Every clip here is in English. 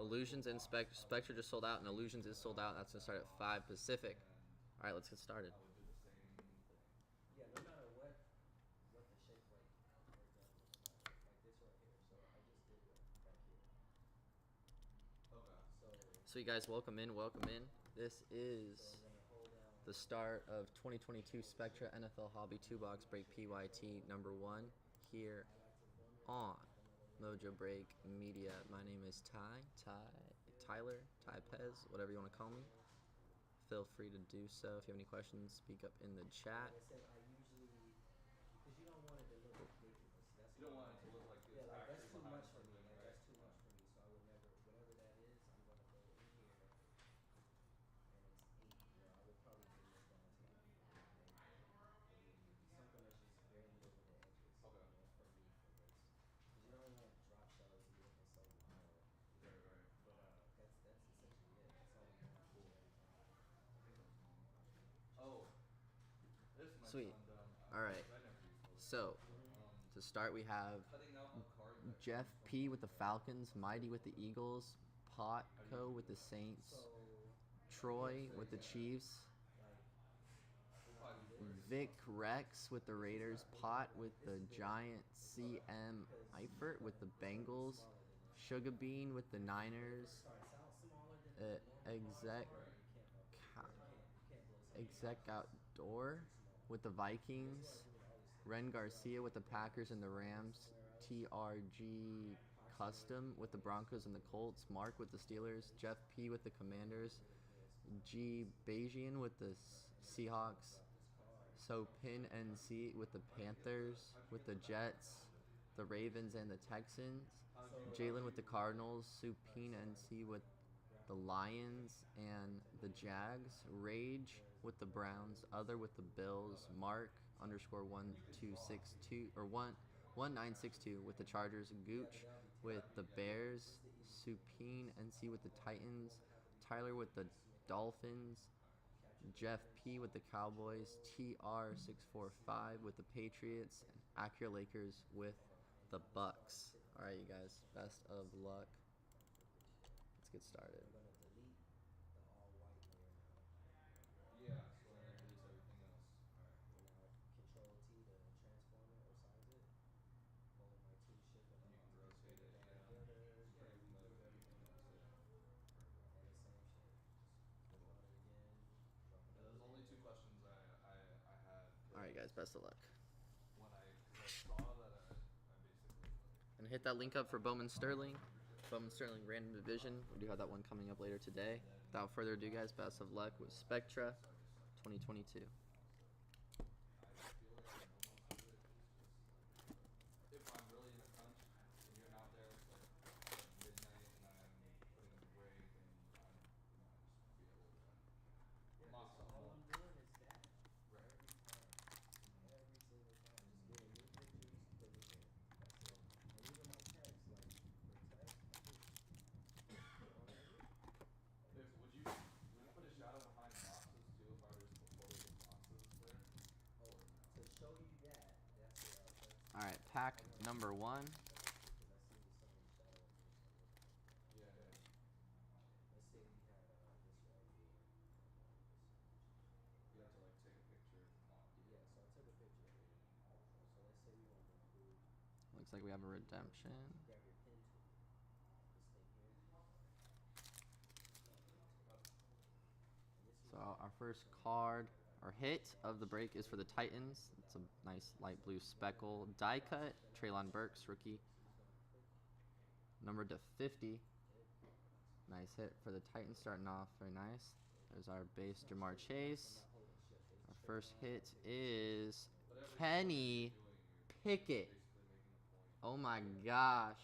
Illusions and Spectra just sold out, and Illusions is sold out. That's gonna start at 5 Pacific. All right, let's get started. Yeah, no matter what the shape like we're done like this right here. So I just did one back here. So you guys, welcome in, welcome in. This is the start of 2022 Spectra NFL Hobby 2-Box Break PYT number 1 here on Mojobreak Media. My name is Tyler, Pez, whatever you want to call me. Feel free to do so. If you have any questions, speak up in the chat. Like I said, I usually, because you don't want it to look ridiculous. That's You don't want it to look like it's yeah, like that's actually too behind much for me. something, Like right? that's too much for me. So I would never, whatever that is, I'm gonna go in here, and it's 8. You know, I would probably bring this down to like 9, something that's just barely over the edges. Okay. You know, for me for this, because you don't want drop shells to be looking so wild. Right. But that's essentially it. That's all I'm doing Cool. every time. Oh, this might Sweet. sound dumb. All right. I never use those. So, to start, we have Cutting out a card that Jeff comes P. from with the Falcons, Mighty with the Eagles, Potco with the Saints, So Troy with the Chiefs, like Vic Rex with the Raiders, Pot with the Giants, CM Eifert with the Bengals, Sugar Bean with the Niners, Exec Outdoor with the Vikings, Ren Garcia with the Packers and the Rams, TRG Custom with the Broncos and the Colts, Mark with the Steelers, Jeff P with the Commanders, G Bejian with the Seahawks, So Pin NC with the Panthers, with the Jets, the Ravens and the Texans, Jalen with the Cardinals, Supine NC with the Lions and the Jags, Rage with the Browns, Other with the Bills, Mark _ 1262 or 1962 with the Chargers, Gooch with the Bears, Supine NC with the Titans, Tyler with the Dolphins, Jeff P with the Cowboys, TR645 with the Patriots, and Acura Lakers with the Bucks. All right, you guys, best of luck. Let's get started. I'm gonna delete the all white layer now. Yeah, so then it deletes everything else. Alright. And now Control T to transform it or size it. Hold my 2 shift and You I'll can rotate it, down yeah. together. Yeah, you can Remove move it. everything else. And the same shit. Just click on it again. Drop it. There's only 2 questions I had. All right, guys, best of luck. When I saw that I basically And hit that link up for Bowman Sterling. Bowman Sterling Random Division. We do have that one coming up later today. Without further ado, guys, best of luck with Spectra 2022. if I'm really in a crunch and you're not there, it's like midnight and I'm putting up a break and I'm just be able to mock So something all up. I'm doing is that Right. every time. Every single time. Just getting new pictures, put it in. That's it. And even my text, like for text, I just Would you put a shadow behind boxes too if I were just to put photos of boxes there? oh, to show you that, that's All right, pack number 1. because I see so many shadows. Yeah. Let's say we had this right here. You have to like take a picture. Yeah, so I took a picture of it. So let's say we want to include. Looks like we have a redemption. Grab your pen tool. This thing here. So our first card or hit of the break is for the Titans. It's a nice light blue speckle die cut. Treylon Burks, rookie. Numbered to 50. Nice hit for the Titans starting off. Very nice. There's our base Jamar Chase. Our first hit is Kenny Pickett. Oh my gosh.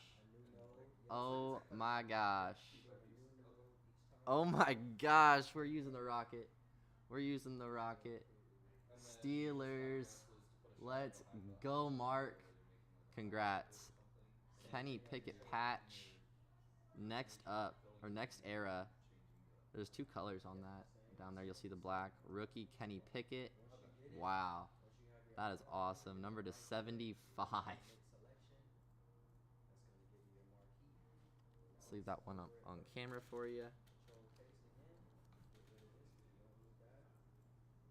Oh my gosh. Oh my gosh. We're using the rocket. We're using the rocket. Steelers. Let's go, Mark. Congrats. Kenny Pickett patch. Next up, or next era. There's 2 colors on that. Down there you'll see the black. Rookie Kenny Pickett. Wow. That is awesome. Number to 75. Let's leave that one up on camera for you. Control case again. Get rid of this because you don't need that.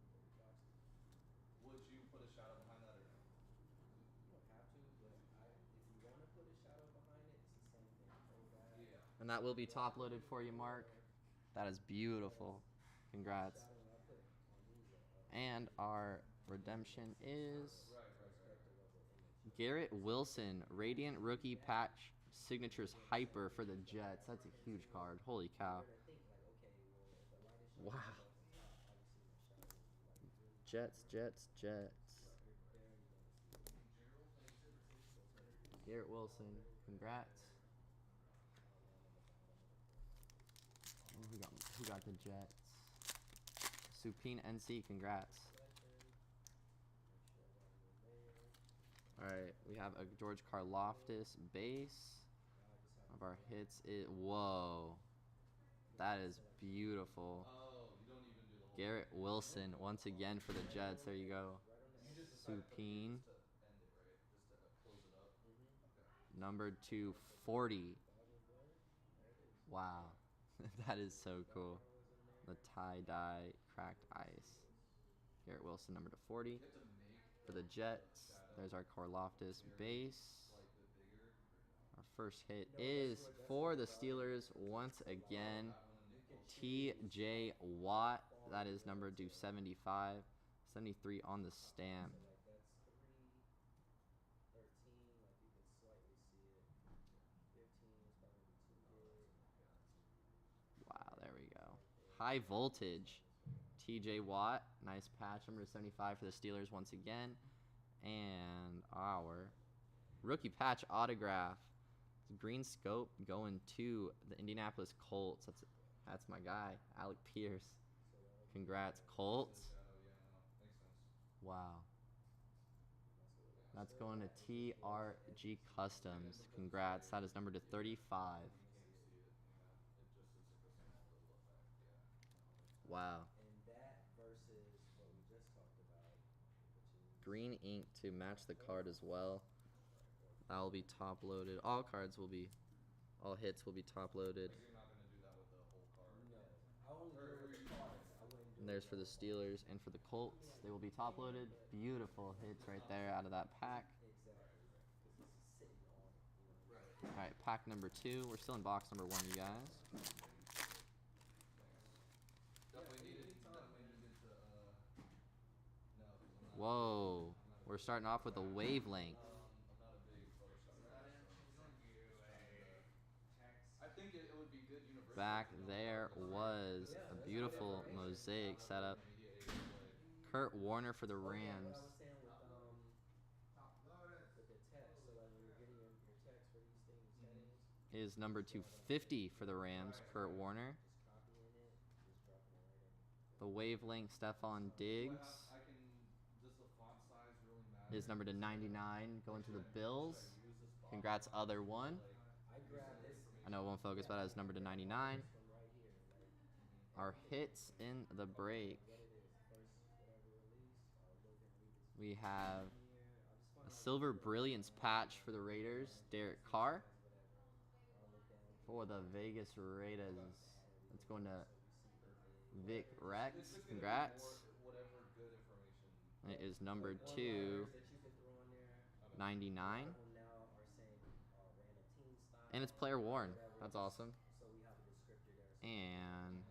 30 bucks. Would you put a shadow behind that or no? You don't have to, but if you want to put a shadow behind it, it's the same thing. Hold that. Yeah. And that will be top loaded for you, Mark. That is beautiful. Congrats. Shadow I put on these And our redemption is Right, right, right. Spectra level image. Garrett Wilson, Radiant Rookie Patch Signatures Hyper for the Jets. That's a huge card. Holy cow. You're gonna think like, okay, well, if the light is shining Wow. off the top, obviously my shadow will be like really Jets, bright. Jets, Jets. But you're barely gonna see it. So it's gonna be Garrett Wilson, congrats. outline on the bottom of the profile. Who got the Jets? Supine NC, congrats. Selection. Make sure I got it in there. Alright, we have a George Karlaftis base. Now I just have Of to our find hits, whoa. That is selection. beautiful. Oh, you don't even do the whole Garrett thing. Wilson, once again for the Jets. There you go. Right on the You just edge. decided to put it here Supine. just to end it, right? Just to close it up. Okay. Number 240. Volume blur. There it is. Wow. That is so cool. Background was in there. The tie-dye cracked ice. Garrett Wilson, number 240. You have to make For the Jets, there's our Karlaftis base. slightly bigger or no? Our first hit No, is that's what- for the that's what Steelers the once again. That one You can TJ Watt. That is number 275. 73 on the stamp. So like that's 313. Like you can slightly see it. 15 is probably gonna be too big. Wow, there we go. High voltage. TJ Watt. Nice patch, number 75 for the Steelers once again. And our rookie patch autograph. Green scope going to the Indianapolis Colts. That's my guy, Alec Pierce. So that'll be Congrats, there. Colts. Shadow, yeah, no, makes sense. Wow. That's That's going to TRG Customs. Congrats. That is number to 35. You can't see it, yeah. It's like a small little effect, yeah. Wow. And that versus what we just talked about, which is Green ink to match the card as well. That will be top loaded. All hits will be top loaded. Like you're not gonna do that with the whole card. no. I only do it with the cards. I wouldn't do And there's for the Steelers and for the Colts. They will be top loaded. Beautiful hits right there out of that pack. exactly because it's just sitting on it. You know? Right. All right, pack number 2. We're still in box number 1, you guys. Definitely needed to, no, 'cause I'm not. Whoa. We're starting off with a wavelength. I'm not a big Photoshop guy, so I think it would be good universally. Back there was a beautiful Mosaic setup. Kurt Warner for the Okay, Rams. what I was saying with the text. So like when you're getting your text for these things settings, Is number 250 for the Rams, Kurt Warner. just copying it, just dropping it right in. The wavelength Stephon Diggs I can. Does the font size really matter? is number to 99 going to the Bills. Should I use this box? Congrats, other one. I grabbed this. I know it won't focus, but that is number to 99. This one right here, like Our hits in the break. what it is, first whatever release. I'll look and read this We have here. I'll just find a Silver Brilliance patch for the Raiders, Derek Carr. whatever. I'll look down For the Vegas Raiders, that's going to Vic Rex. Congrats. Whatever good information. And it is number One-liners 299. that you can throw in there. A lot of them now are saying random team style. And it's player worn. whatever. That's awesome. So we have a descriptor there. So And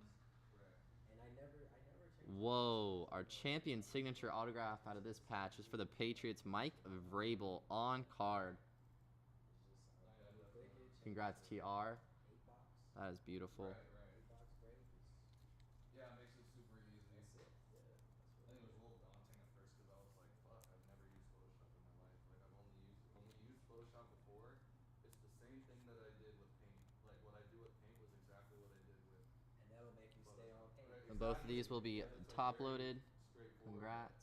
and I never changed. whoa, our champion signature autograph out of this patch is for the Patriots, Mike Vrabel on card. It's just I do click it. change Congrats, it to TR. 8 box. That is beautiful. Right, right. 8 box break. Yeah, it makes it super easy. That's it. Yeah. I think it was a little daunting at first because I was like, "Fuck, I've never used Photoshop in my life. Like, I've only used Photoshop before. It's the same thing that I did with Paint. Like, what I do with Paint was exactly what I did with And that'll make you stay on Photoshop." paint. Right, And both of these will be But it's, like, top very loaded. straightforward. Congrats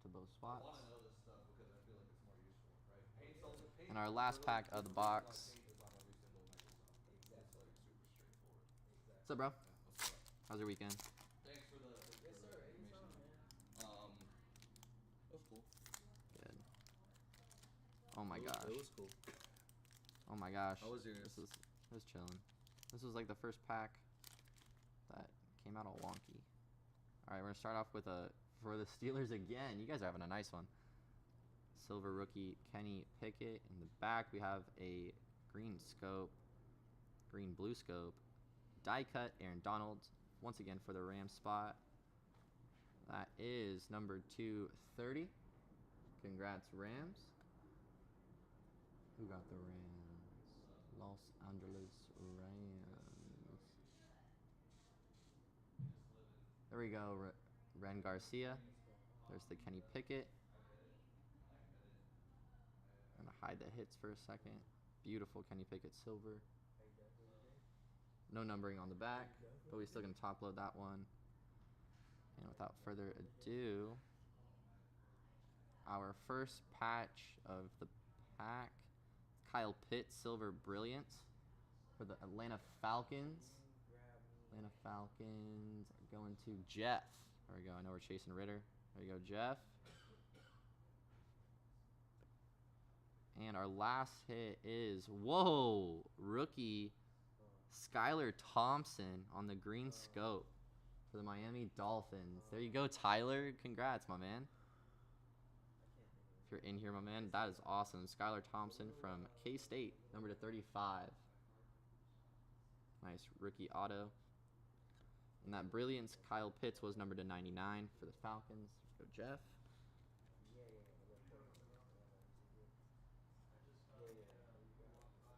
to both I spots. want to know this stuff because I feel like it's more useful, right? Paint. And our last pack of the box. Paint is on every single Microsoft. Exactly. It's like super straightforward. Exactly. What's up, bro? Yeah, what's up? How's your weekend? Thanks for the Yes, sir. Anytime, information. man. It was cool. Good. Oh my It gosh. was cool. Oh my gosh. How was yours? This is chilling. This was like the first pack that came out all wonky. All right, we're gonna start off with for the Steelers again. You guys are having a nice one. Silver rookie Kenny Pickett. In the back, we have a green blue scope, die cut Aaron Donald. Once again for the Rams spot. That is number 230. Congrats, Rams. Who got the Rams? Los Angeles Rams. There we go, Ren Garcia. There's the Kenny Pickett. I'm gonna hide the hits for a second. Beautiful Kenny Pickett silver. No numbering on the back, but we're still gonna top load that one. And without further ado, our first patch of the pack, Kyle Pitts, Silver Brilliance for the Atlanta Falcons. Atlanta Falcons are going to Jeff. There we go. I know we're chasing Ritter. There you go, Jeff. And our last hit is, whoa, rookie Skylar Thompson on the green scope for the Miami Dolphins. There you go, Tyler. Congrats, my man. If you're in here, my man, that is awesome. Skylar Thompson from K-State, number 35. Nice rookie auto. And that Brilliance, Kyle Pitts, was numbered to 99 for the Falcons. Go, Jeff.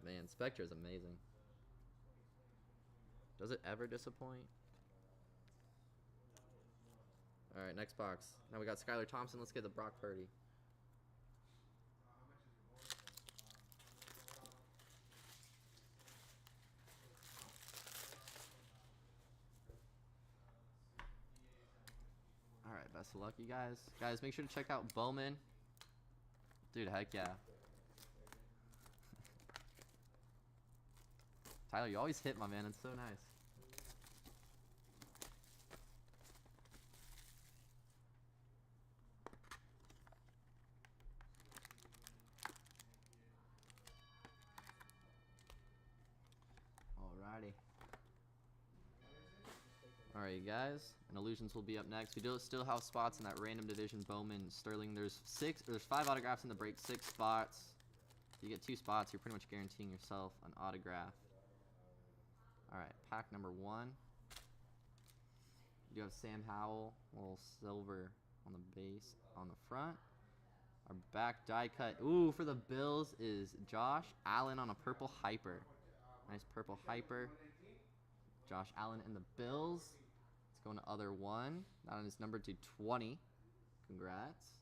Man, Spectra is amazing. Does it ever disappoint? All right, next box. Now we got Skylar Thompson. Let's get the Brock Purdy. All right, best of luck, you guys. Guys, make sure to check out Bowman. Dude, heck yeah. Tyler, you always hit, my man. It's so nice. Alrighty. Alright, you guys. And Illusions will be up next. We do still have spots in that random division. Bowman, Sterling. There's 5 autographs in the break. 6 spots. If you get 2 spots, you're pretty much guaranteeing yourself an autograph. Alright, pack number 1. You have Sam Howell, a little silver on the base, on the front. Our back die cut, ooh, for the Bills is Josh Allen on a purple hyper. Nice purple hyper. Josh Allen and the Bills. Let's go into other one. That is numbered to 20. Congrats.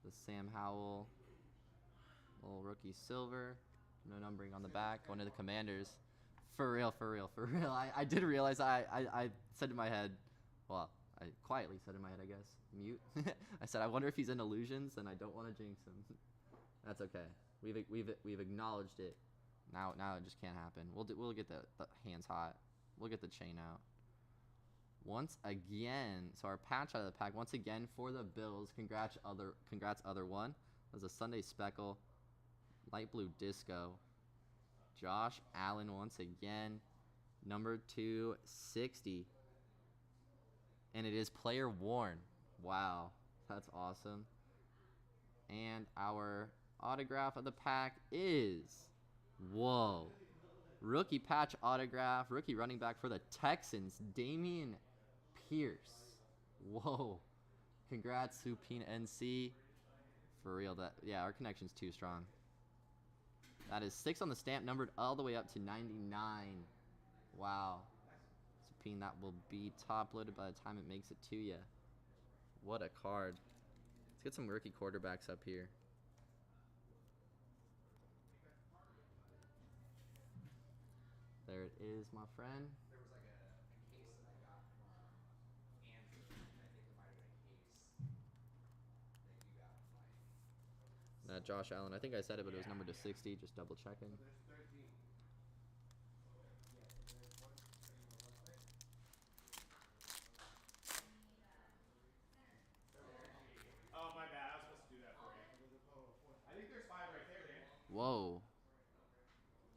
The Sam Howell, little rookie silver. No numbering on the back. Going to the Commanders. For real, for real, for real. I did realize I said in my head, well, I quietly said in my head, I guess, mute. I said, I wonder if he's in Illusions, and I don't want to jinx him. That's okay. We've acknowledged it. Now it just can't happen. We'll get the hands hot. We'll get the chain out. Once again, so our patch out of the pack once again for the Bills. Congrats other one. That was a Sunday Speckle, light blue disco. Josh Allen once again, number 260. And it is player worn. Wow, that's awesome. And our autograph of the pack is, whoa, rookie patch autograph, rookie running back for the Texans, Dameon Pierce. Whoa, congrats, Supine NC. For real, yeah, our connection's too strong. That is 6 on the stamp, numbered all the way up to 99. Wow. Supine, that will be top loaded by the time it makes it to you. What a card. Let's get some rookie quarterbacks up here. There it is, my friend. There was like a case that I got from Andrew, and I think there might have been a case that you got from Mike. Josh Allen. I think I said it, but it was numbered to 60. Just double checking. So there's 13. Oh, my bad. I was supposed to do that for you. I think there's 5 right there, Dan. Whoa.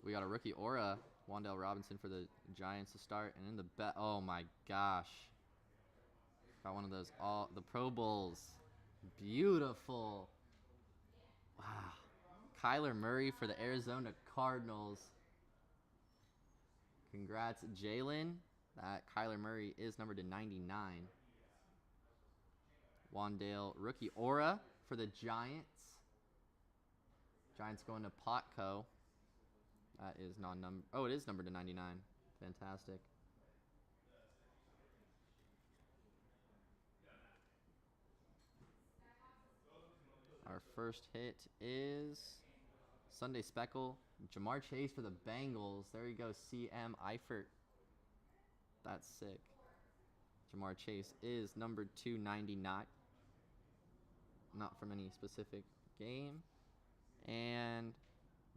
We got a rookie aura. Wandale Robinson for the Giants to start. And in the bet, oh my gosh. Got one of those, all the Pro Bowls. Beautiful. Wow. Kyler Murray for the Arizona Cardinals. Congrats, Jalen. That Kyler Murray is numbered to 99. Wandale rookie aura for the Giants. Giants going to Potco. That is non-number. Oh, it is numbered to 99. Fantastic. Our first hit is Sunday Speckle. Jamar Chase for the Bengals. There you go, CM Eifert. That's sick. Jamar Chase is numbered 299. Not from any specific game. And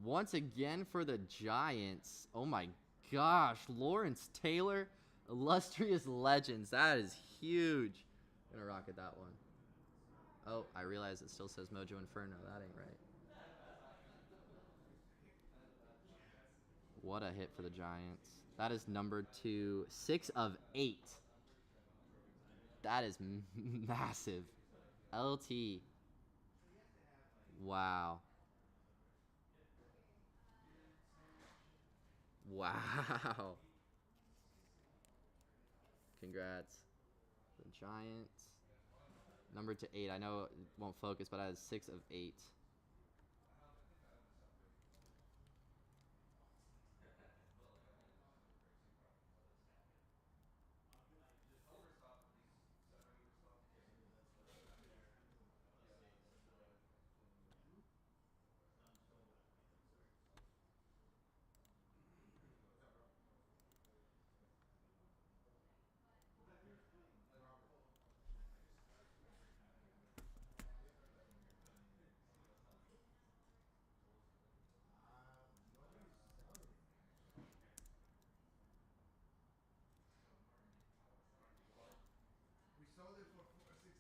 once again for the Giants. Oh my gosh. Lawrence Taylor, Illustrious Legends. That is huge. I'm going to rocket that one. Oh, I realize it still says Mojo Inferno. That ain't right. What a hit for the Giants. That is numbered to 6 of 8. That is massive. LT. Wow. Wow. Congrats. The Giants. Numbered to 8. I know it won't focus, but I had 6 of 8. We sold it for $469.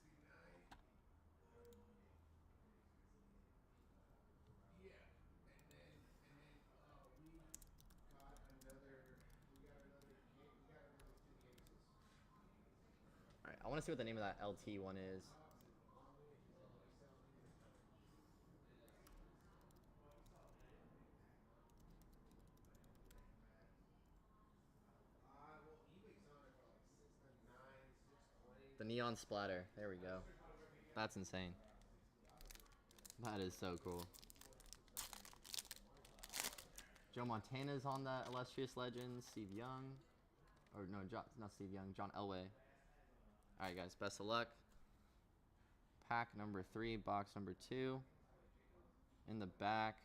Yeah, and then we got another. We got another kit. We got another 2 cases. All right, I want to see what the name of that LT one is. Well, eBay's on it for like $699, $620. The Neon Splatter. There we go. That's insane. That is so cool. Joe Montana's on that Illustrious Legends. Steve Young. Or no, not Steve Young. John Elway. All right, guys. Best of luck. Pack number 3, box number 2. In the back.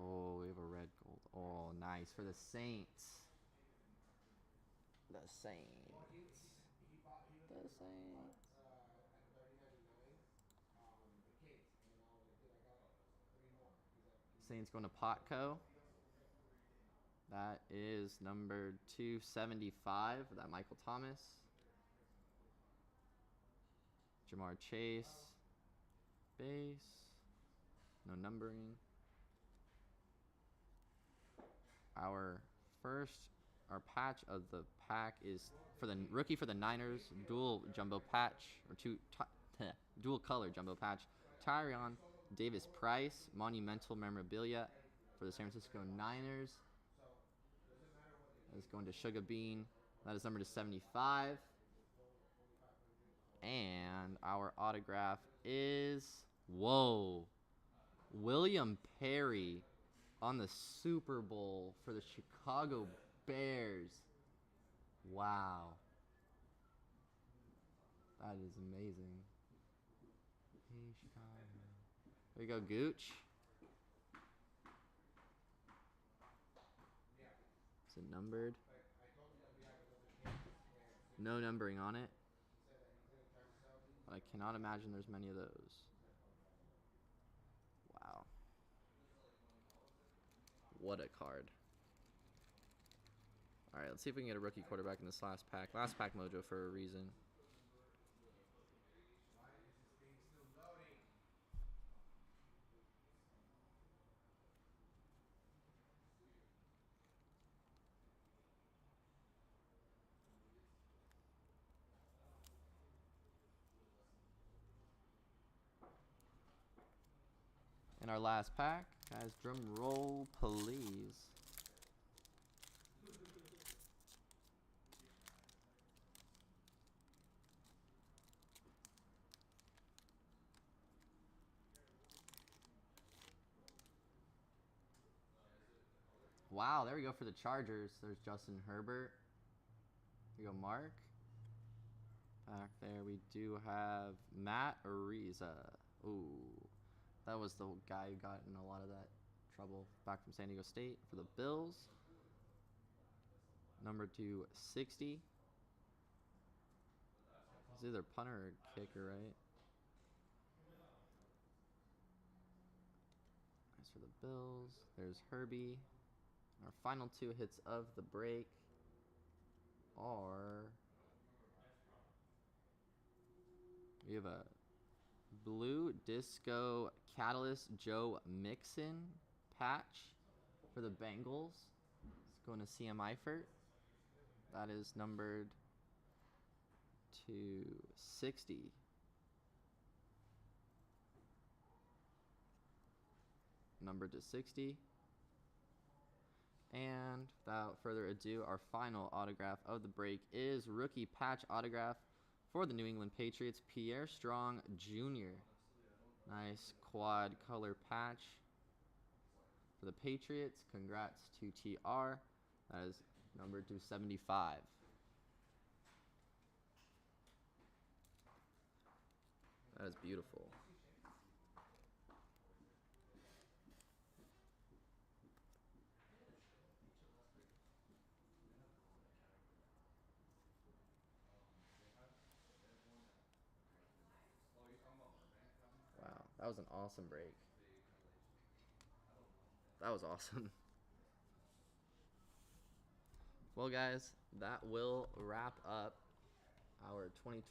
Oh, we have a red gold. Oh, nice. For the Saints. The Saints. Well, he The Saints. at $30.99 the case, and I was like, dude, I got 3 more. He's like, Saints going to Potco. That is number 275. That Michael Thomas. Jamar Chase. Base. No numbering. Our patch of the pack is for the rookie for the Niners, dual jumbo patch, or dual color jumbo patch. Tyrion Davis Price, monumental memorabilia for the San Francisco Niners. That is going to Sugar Bean. That is number to 75. And our autograph is, whoa, William Perry on the Super Bowl for the Chicago Bears. Wow. That is amazing. Hey, Chicago. There you go, Gooch. Is it numbered? No numbering on it. But I cannot imagine there's many of those. Wow. What a card. Alright, let's see if we can get a rookie quarterback in this last pack. Last pack mojo for a reason. why is this thing still loading? in our last pack. Guys, drum roll, please. Wow, there we go for the Chargers. There's Justin Herbert. Here you go, Mark. Back there we do have Matt Ariza. Ooh, that was the guy who got in a lot of that trouble back from San Diego State for the Bills. Number 260. It's either punter or kicker, right? Nice for the Bills. There's Herbie. Our final 2 hits of the break are... We have a Blue Disco Catalyst Joe Mixon patch for the Bengals. It's going to CM Eifert. That is numbered to 60. Numbered to 60. And without further ado, our final autograph of the break is rookie patch autograph for the New England Patriots, Pierre Strong Jr. Nice quad color patch for the Patriots. Congrats to TR. That is numbered to 75. That is beautiful. Wow, that was an awesome break. That was awesome. Well, guys, that will wrap up our 2020